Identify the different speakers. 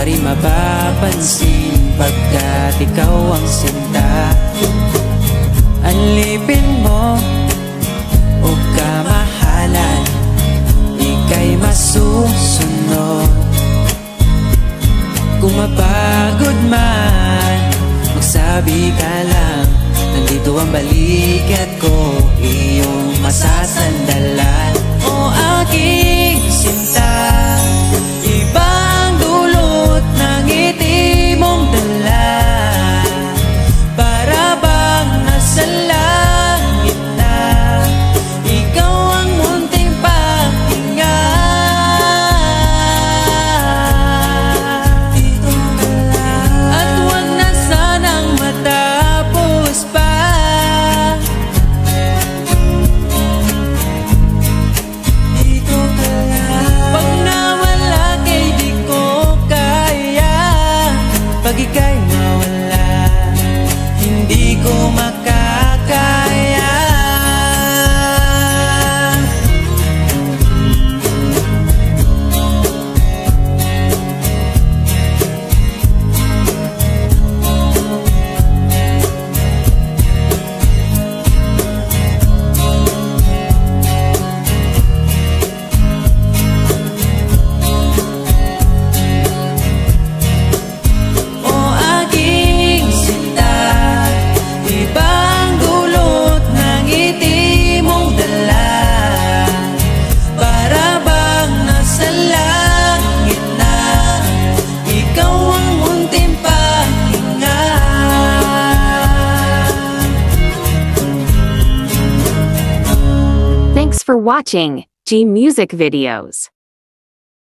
Speaker 1: pa rin mapapansin pagkat ikaw ang sinta. Alipin mo o kamahalan, ika'y masusunod. Kung mapagod man, magsabi ka lang, nandito ang balikat ko, iyong masasandalan. O aking sinta, ibang dulot ng ngiti mong dala, para bang nasa langit na, ikaw ang munting pahinga. At huwag na sanang matapos pa. Pag nawala kay di ko kaya, pag ika'y mawala, hindi ko makakaya. O aking sinta, ibang dulot ng ngiti mong dala, para bang nasa langit na, ikaw ang munting pahinga.
Speaker 2: Thanks for watching G Music Videos.